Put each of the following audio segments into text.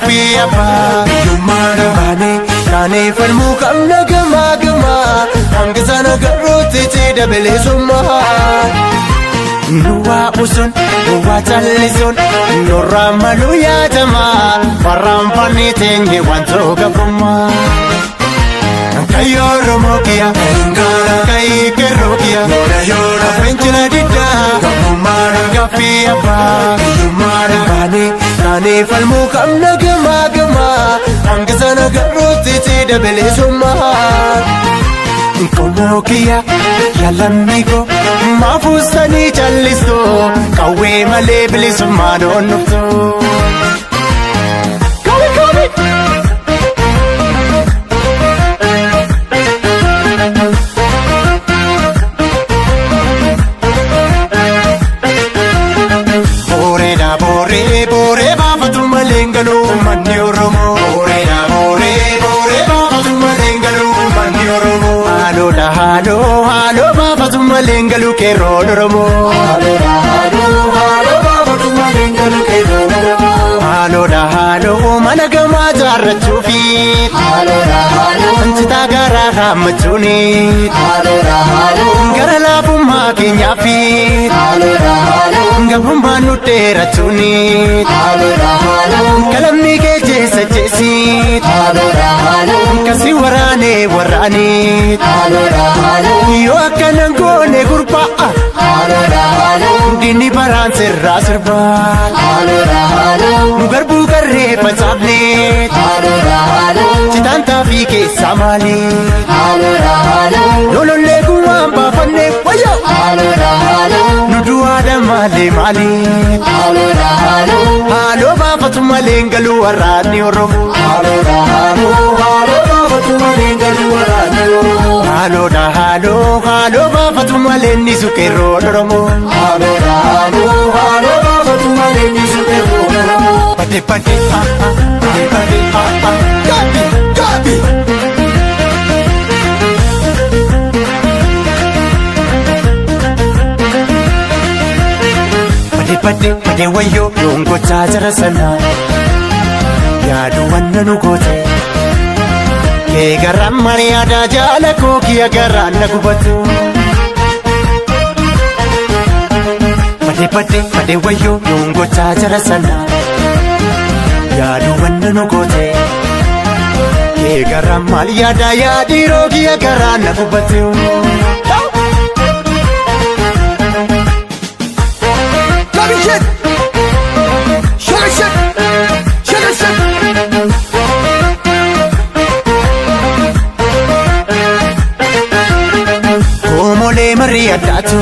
gaaffii abbaa biyyummaadha baanee taanee falmuu qabna gamaa gamaa hanga sana garootti cidha bilisummaa. Nuwaa usun nuwaa callisuun nurraa maluu yaadamaa warraan fannii teenye wantoo gabummaa. Kayo romokia, engana kai kerokia, yora yora penchina dida, kamumara gafia pa, yumara kane, kane falmu kamna gama gama, angkasana garuti tida belisuma. Komokia, yalamiko, mafusani chalisto, kawe male belisuma donufto. Manni Oromoo boreedha boree baafatu malee galuu manni Oromoo. Haaloo haaloo baafatu malee galuu qeerroon Oromoo. Haaloo baafatu malee galuu qeerroon Oromoo. Haaloo mana gamaa jaarrachuufi. Haaloo citaa garaa haammachuuni. Haaloo gara laafummaa keenyaafi. Haaloo gabummaan nu dheerachuuni. Kalamni kee jeessa jeessi. Kasi waraanee waraanii. Yoo akkanan goone gurbaa. Dinni baraan sirraa sirbaa. Nu garbuu garree facaafnee. Citaan taafii keessaa maali. Lolollee gumaan baafannee wayyo. Nu du'aadha malee maali. Haaloo baafatu malee galuu waraanni Oromoo. Haaloo baafatu malee galuu waraanni Oromoo. Haaloo baafatu malee nisu qeerroon Oromoo. Haaloo baafatu malee nisu qeerroon Oromoo. Badee gaabi. Badee wayyoo yoon gochaa jara sana yaadu wanna nu goote kee garaan mani aadaa jaala koo kiyya garaan na gubatu. Badee wayyoo yoon gochaa jara sana yaadu wanna nu goote kee garaan mani aadaa yaadiiroo kiyya garaan na gubatu. Komolee marii addaatu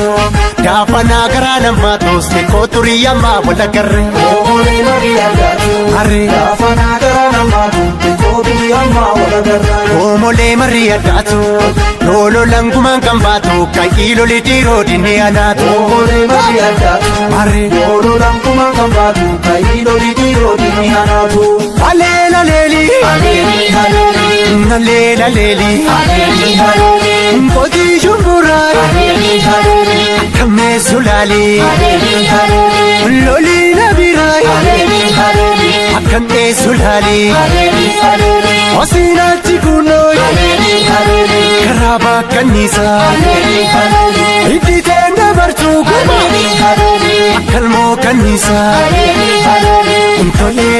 gaafanaa garaa namaa toosne kooturii ammaa wala garre. Komolee marii addaatu gaafanaa garaa namaa toosne kooturii ammaa wala garre. Komolee marii addaatu looloo langumaan kan baatu kan kiiloli dhiiroo dinni anaatu. Komolee marii addaatu looloo langumaan kan baatu kan kiiloli dhiiroo dinni anaatu. Haleela leeli haleela leeli nkootii shumburaa akkamee sulaali lolii nabiraa akkamee sulaali osinaatti kunoo karaa bakkanniisaa itti teenya bartuu kuma akkalmoo kanniisaa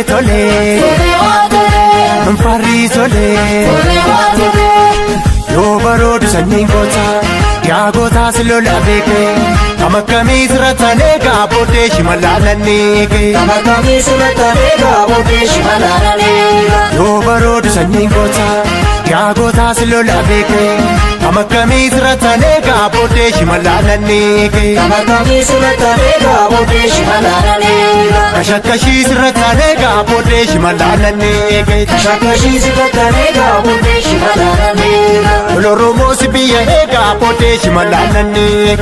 tolee Nfarri tolee yoo baroodu sanyiin gootaa yaa gootaa si lola beekee kama kamii sirratanii gaabotee shimalaalanii kama kamii sirratanii gaabotee shimalaalanii yoo baroodu sanyiin gootaa yaa gootaa si lola beekee kama kamii sirratanii gaabotee shimalaalanii kama kamii sirratanii gaabotee shimalaalanii kashakashii sirratanii gaabotee shimalaalanii kashakashii sirratanii gaabotee shimalaalanii Oromoo si biyya eegaa boodee shimalaalanii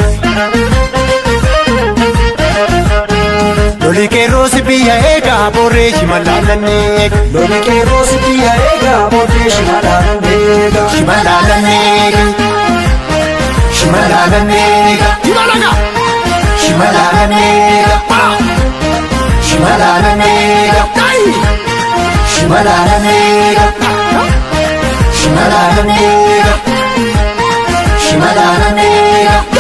loli qeerroo si biyya eegaa boodee shimalaalanii loli qeerroo si biyya eegaa boodee shimalaalanii shimalaalanii shimalaalanii shimalaalanii shimalaalanii Shimalaalanega, Shimalaalanega, Shimalaalanega.